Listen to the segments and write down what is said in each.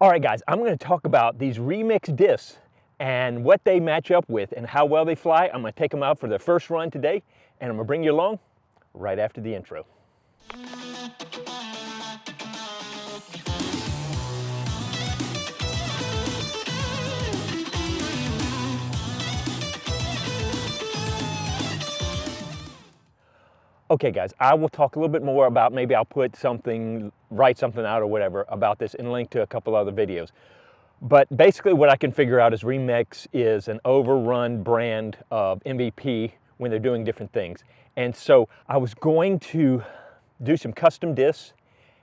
All right, guys, I'm going to talk about these remix discs and what they match up with and how well they fly. I'm going to take them out for their first run today, and I'm going to bring you along right after the intro. Okay, guys, I will talk a little bit more about, maybe I'll put something, write something out or whatever about this and link to a couple other videos. But basically what I can figure out is Remix is an overrun brand of MVP when they're doing different things. And so I was going to do some custom discs,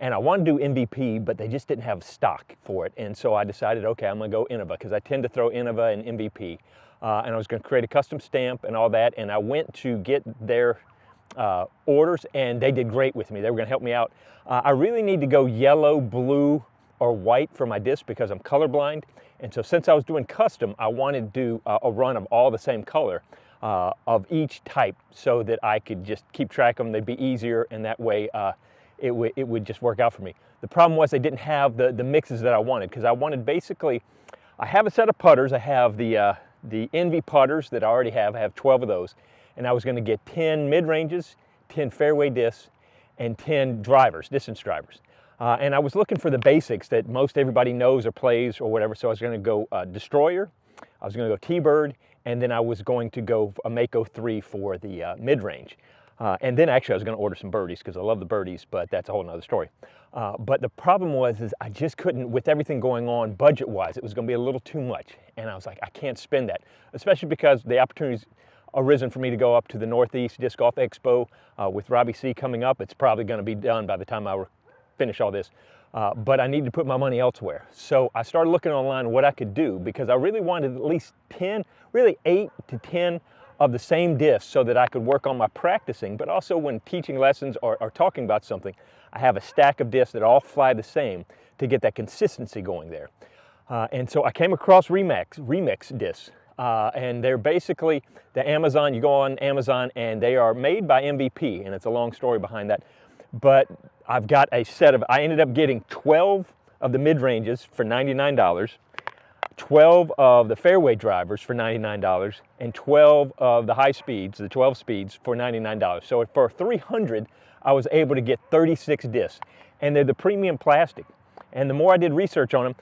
and I wanted to do MVP, but they just didn't have stock for it. And so I decided, okay, I'm gonna go Innova, because I tend to throw Innova and MVP. And I was gonna create a custom stamp and all that, and I went to get their orders, and they did great with me. They were gonna help me out. I really need to go yellow, blue, or white for my disc because I'm colorblind. And so since I was doing custom, I wanted to do a run of all the same color of each type so that I could just keep track of them. They'd be easier, and that way it would just work out for me. The problem was they didn't have the mixes that I wanted, because I wanted basically, I have a set of putters. I have the Envy putters that I already have. I have 12 of those. And I was going to get 10 mid-ranges, 10 fairway discs, and 10 drivers, distance drivers. And I was looking for the basics that most everybody knows or plays or whatever. So I was going to go Destroyer, I was going to go T-Bird, and then I was going to go a Mako 3 for the mid-range. And then actually I was going to order some birdies because I love the birdies, but that's a whole nother story. But the problem was I just couldn't, with everything going on budget-wise, it was going to be a little too much. And I was like, I can't spend that, especially because the opportunities arisen for me to go up to the Northeast Disc Expo with Robbie C coming up. It's probably going to be done by the time I finish all this. But I need to put my money elsewhere. So I started looking online what I could do, because I really wanted at least 10, really 8 to 10 of the same discs so that I could work on my practicing, but also when teaching lessons or talking about something, I have a stack of discs that all fly the same to get that consistency going there. And so I came across Remix discs. And they're basically the Amazon, you go on Amazon, and they are made by MVP, and it's a long story behind that. But I've got a set of, I ended up getting 12 of the mid-ranges for $99, 12 of the fairway drivers for $99, and 12 of the high speeds, the 12 speeds, for $99. So for $300, I was able to get 36 discs, and they're the premium plastic. And the more I did research on them,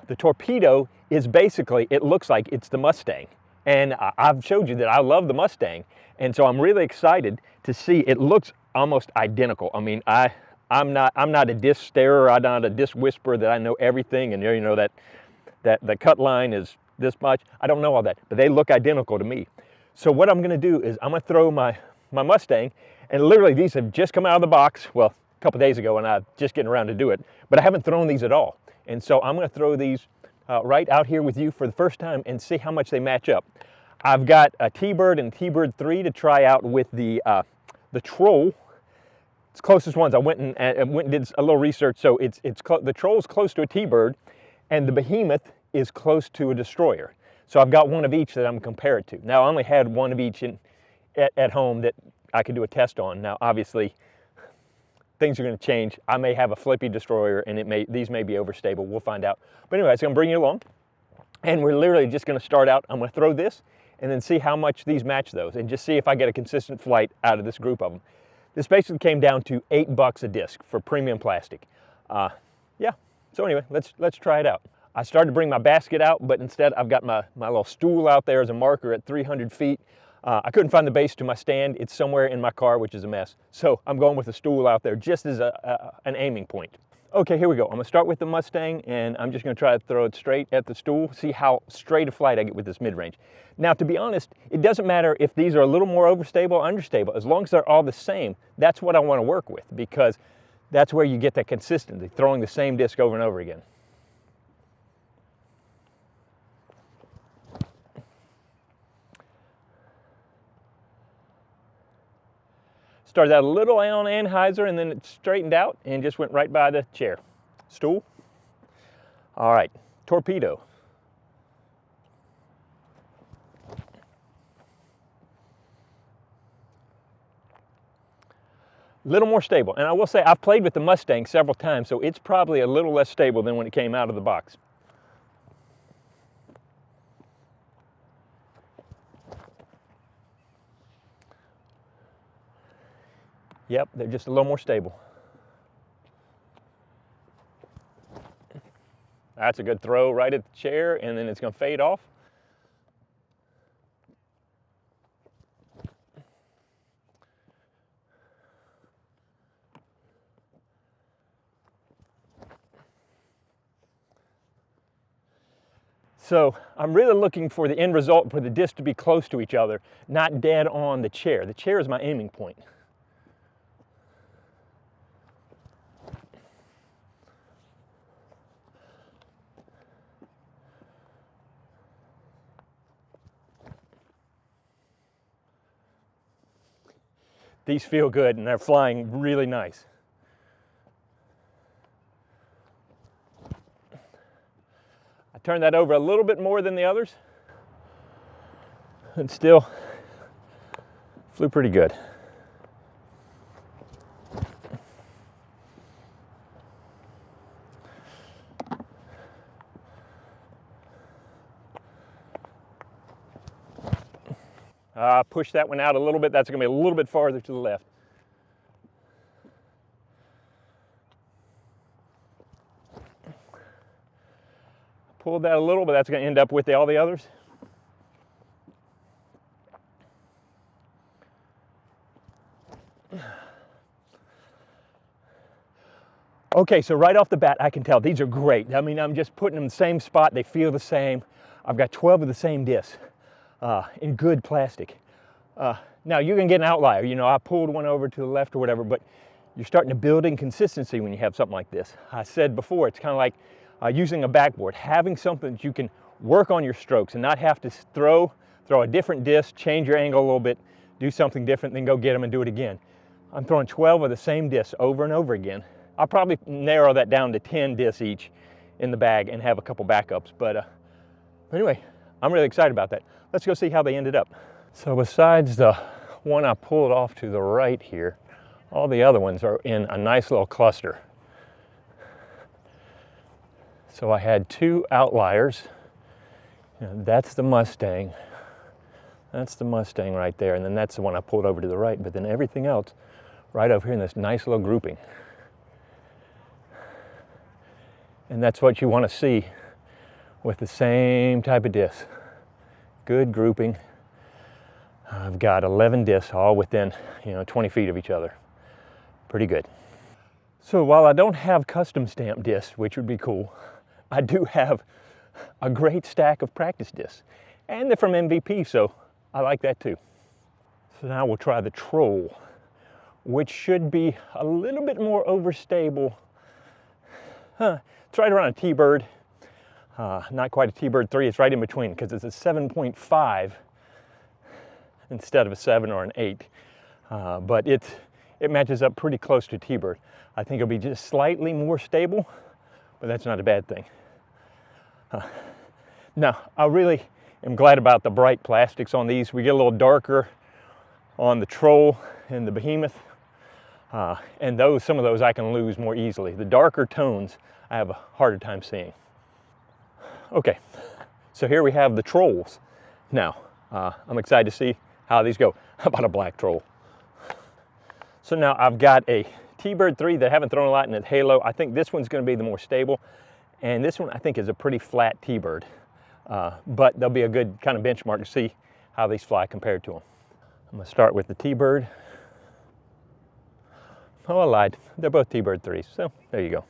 the Torpedo is basically, it looks like it's the Mustang. And I've showed you that I love the Mustang. And so I'm really excited to see, it looks almost identical. I mean, I'm not a disc starer, I'm not a disc whisperer that I know everything, and you know that the cut line is this much. I don't know all that, but they look identical to me. So what I'm gonna do is I'm gonna throw my Mustang, and literally these have just come out of the box, well, a couple days ago, and I'm just getting around to do it, but I haven't thrown these at all. And so I'm going to throw these right out here with you for the first time and see how much they match up. I've got a T-Bird and T-Bird 3 to try out with the Troll. It's closest ones. I went and did a little research. So the Troll's close to a T-Bird, and the Behemoth is close to a Destroyer. So I've got one of each that I'm compared to. Now I only had one of each at home that I could do a test on. Now obviously things are going to change. I may have a flippy Destroyer, and these may be overstable. We'll find out. But anyway, it's going to bring you along, and we're literally just going to start out. I'm going to throw this and then see how much these match those, and just see if I get a consistent flight out of this group of them. This basically came down to $8 a disc for premium plastic. Yeah. So anyway, let's try it out. I started to bring my basket out, but instead I've got my little stool out there as a marker at 300 feet. I couldn't find the base to my stand. It's somewhere in my car, which is a mess. So I'm going with a stool out there just as an aiming point. Okay, here we go. I'm gonna start with the Mustang, and I'm just gonna try to throw it straight at the stool, see how straight a flight I get with this mid-range. Now, to be honest, it doesn't matter if these are a little more overstable or understable. As long as they're all the same, that's what I wanna work with, because that's where you get that consistency, throwing the same disc over and over again. Started out a little on Anheuser, and then it straightened out and just went right by the chair. Stool. All right, Torpedo. A little more stable. And I will say I've played with the Mustang several times, so it's probably a little less stable than when it came out of the box. Yep, they're just a little more stable. That's a good throw right at the chair, and then it's going to fade off. So I'm really looking for the end result for the discs to be close to each other, not dead on the chair. The chair is my aiming point. These feel good and they're flying really nice. I turned that over a little bit more than the others, and still flew pretty good. Push that one out a little bit. That's going to be a little bit farther to the left. Pulled that a little, but that's going to end up with all the others. Okay, so right off the bat, I can tell these are great. I mean, I'm just putting them in the same spot. They feel the same. I've got 12 of the same discs in good plastic. Now, you can get an outlier. You know, I pulled one over to the left or whatever, but you're starting to build in consistency when you have something like this. I said before, it's kind of like using a backboard, having something that you can work on your strokes and not have to throw a different disc, change your angle a little bit, do something different, then go get them and do it again. I'm throwing 12 of the same discs over and over again. I'll probably narrow that down to 10 discs each in the bag and have a couple backups. But anyway, I'm really excited about that. Let's go see how they ended up. So besides the one I pulled off to the right here, all the other ones are in a nice little cluster. So I had two outliers. You know, that's the Mustang. That's the Mustang right there, and then that's the one I pulled over to the right, but then everything else right over here in this nice little grouping. And that's what you want to see with the same type of disc. Good grouping. I've got 11 discs all within, 20 feet of each other. Pretty good. So while I don't have custom stamp discs, which would be cool, I do have a great stack of practice discs. And they're from MVP, so I like that too. So now we'll try the Troll, which should be a little bit more overstable. It's right around a TeeBird. Not quite a TeeBird 3, it's right in between because it's a 7.5 instead of a 7 or an 8. But it matches up pretty close to TeeBird. I think it'll be just slightly more stable, but that's not a bad thing. Now, I really am glad about the bright plastics on these. We get a little darker on the Troll and the Behemoth. And some of those I can lose more easily. The darker tones I have a harder time seeing. Okay, so here we have the Trolls. Now, I'm excited to see how these go. How about a black Troll? So now I've got a TeeBird 3 that I haven't thrown a lot in at Halo. I think this one's going to be the more stable. And this one I think is a pretty flat TeeBird. But they'll be a good kind of benchmark to see how these fly compared to them. I'm going to start with the TeeBird. Oh, I lied. They're both TeeBird 3s, so there you go.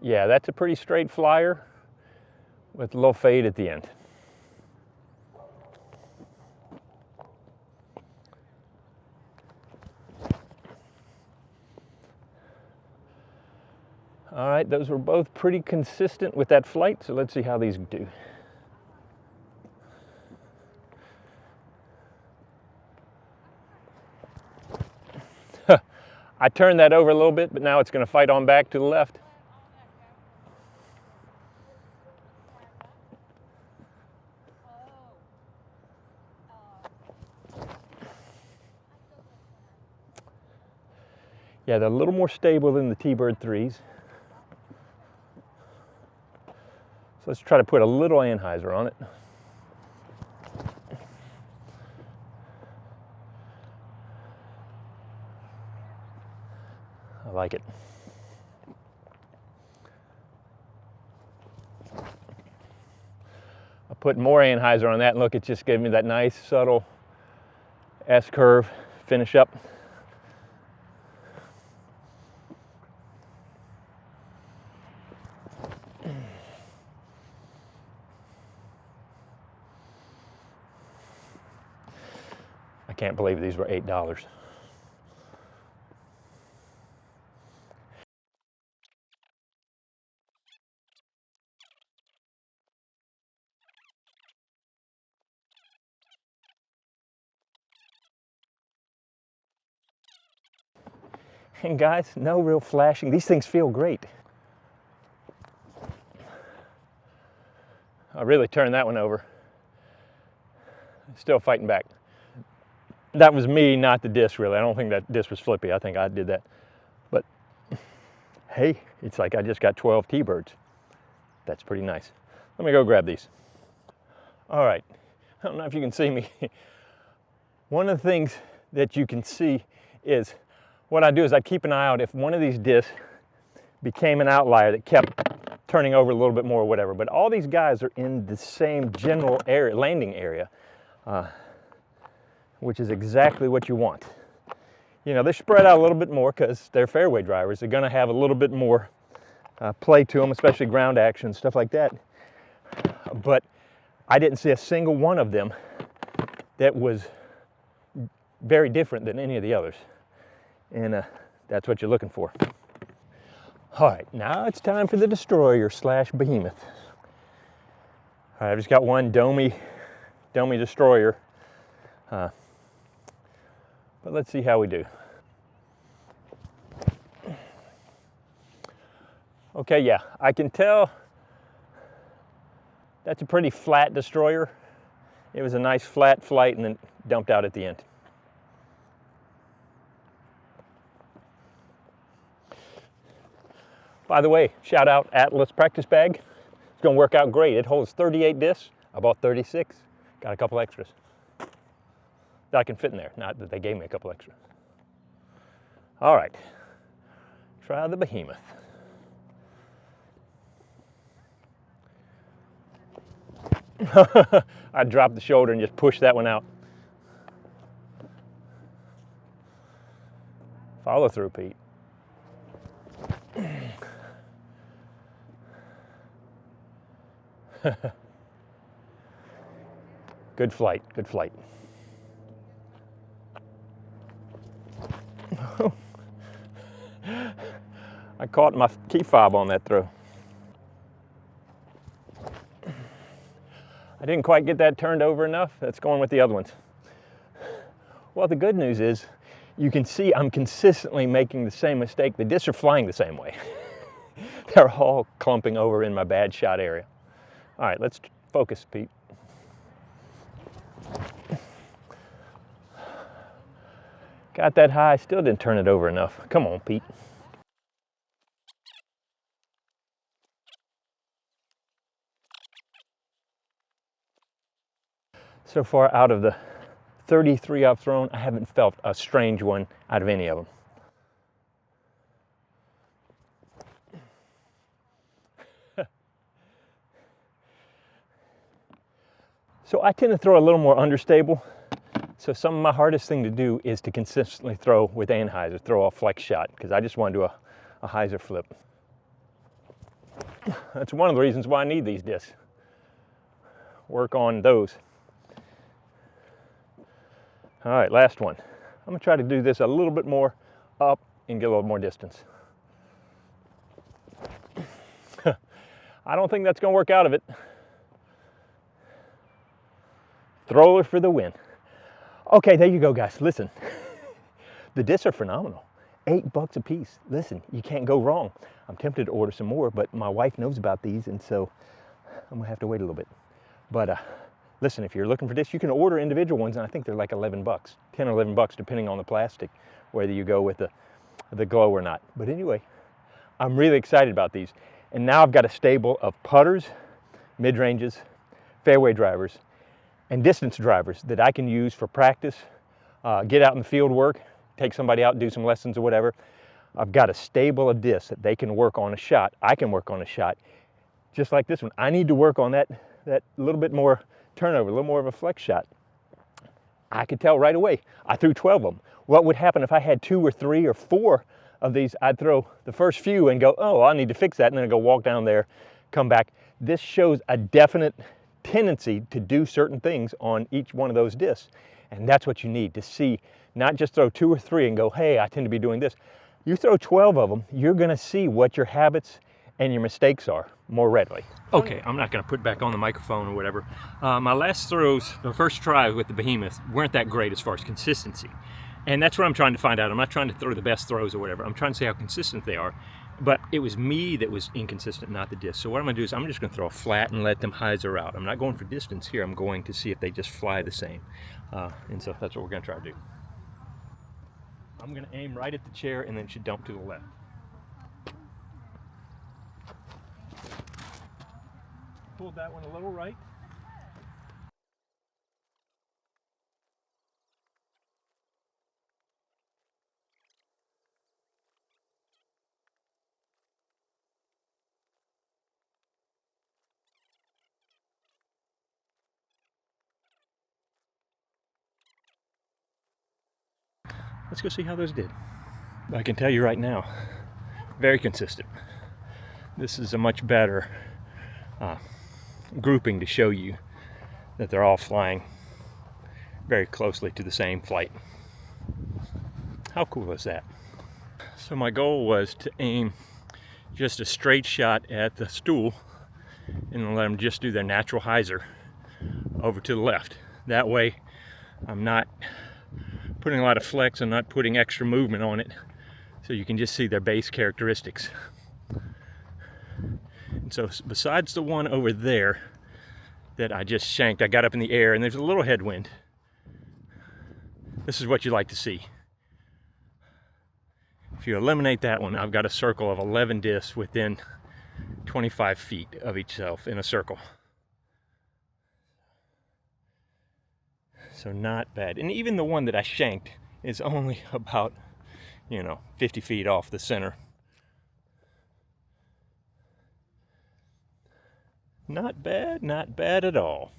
Yeah, that's a pretty straight flyer with a little fade at the end. All right, those were both pretty consistent with that flight, so let's see how these do. I turned that over a little bit, but now it's going to fight on back to the left. Yeah, they're a little more stable than the TeeBird 3s. So let's try to put a little anhyzer on it. I like it. I put more anhyzer on that, and look, it just gave me that nice subtle S-curve finish up. I can't believe these were $8. And guys, no real flashing. These things feel great. I really turned that one over. Still fighting back. That was me, not the disc, really. I don't think that disc was flippy. I think I did that. But hey, it's like I just got 12 TeeBirds. That's pretty nice. Let me go grab these. All right, I don't know if you can see me. One of the things that you can see is what I do is I keep an eye out if one of these discs became an outlier that kept turning over a little bit more or whatever. But all these guys are in the same general area, landing area, which is exactly what you want. You know, they're spread out a little bit more because they're fairway drivers. They're going to have a little bit more play to them, especially ground action, stuff like that. But I didn't see a single one of them that was very different than any of the others. And that's what you're looking for. All right, now it's time for the Destroyer / Behemoth. All right, I've just got one domey Destroyer. But let's see how we do. Okay, yeah, I can tell that's a pretty flat Destroyer. It was a nice flat flight and then dumped out at the end. By the way, shout out Atlas practice bag. It's gonna work out great. It holds 38 discs. I bought 36. Got a couple extras that I can fit in there. Not that they gave me a couple extras. All right, try the Behemoth. I dropped the shoulder and just pushed that one out. Follow through, Pete. Good flight, good flight. I caught my key fob on that throw. I didn't quite get that turned over enough. That's going with the other ones. Well, the good news is you can see I'm consistently making the same mistake. The discs are flying the same way. They're all clumping over in my bad shot area. All right, let's focus, Pete. Got that high, still didn't turn it over enough. Come on, Pete. So far, out of the 33 I've thrown, I haven't felt a strange one out of any of them. So I tend to throw a little more understable. So some of my hardest thing to do is to consistently throw with anhyzer, throw a flex shot, because I just want to do a hyzer flip. That's one of the reasons why I need these discs. Work on those. All right, last one. I'm gonna try to do this a little bit more up and get a little more distance. I don't think that's gonna work out of it. Thrower for the win. Okay, there you go, guys. Listen, the discs are phenomenal. $8 a piece. Listen, you can't go wrong. I'm tempted to order some more, but my wife knows about these, and so I'm gonna have to wait a little bit. But listen, if you're looking for discs, you can order individual ones, and I think they're like $11, 10 or $11, depending on the plastic. Whether you go with the the glow or not. But anyway, I'm really excited about these. And now I've got a stable of putters, mid-ranges, fairway drivers, and distance drivers that I can use for practice, get out in the field work, take somebody out and do some lessons or whatever. I've got a stable of discs that they can work on a shot. I can work on a shot, just like this one. I need to work on that little bit more turnover, a little more of a flex shot. I could tell right away. I threw 12 of them. What would happen if I had 2 or 3 or 4 of these? I'd throw the first few and go, oh, I need to fix that, and then I'd go walk down there, come back. This shows a definite tendency to do certain things on each one of those discs. And that's what you need to see, not just throw 2 or 3 and go, hey, I tend to be doing this. You throw 12 of them, you're gonna see what your habits and your mistakes are more readily. Okay, I'm not gonna put back on the microphone or whatever. My last throws, the first try with the Behemoth, weren't that great as far as consistency. And that's what I'm trying to find out. I'm not trying to throw the best throws or whatever. I'm trying to see how consistent they are. But it was me that was inconsistent, not the disc. So what I'm gonna do is I'm just gonna throw a flat and let them hyzer out. I'm not going for distance here. I'm going to see if they just fly the same. And so that's what we're gonna try to do. I'm gonna aim right at the chair and then should dump to the left. Pulled that one a little right. Let's go see how those did. I can tell you right now, very consistent. This is a much better grouping to show you that they're all flying very closely to the same flight. How cool is that? So my goal was to aim just a straight shot at the stool and let them just do their natural hyzer over to the left. That way I'm not putting a lot of flex and not putting extra movement on it, so you can just see their base characteristics. And so besides the one over there that I just shanked, I got up in the air and there's a little headwind. This is what you like to see. If you eliminate that one, I've got a circle of 11 discs within 25 feet of each self in a circle. So not bad. And even the one that I shanked is only about, 50 feet off the center. Not bad, not bad at all.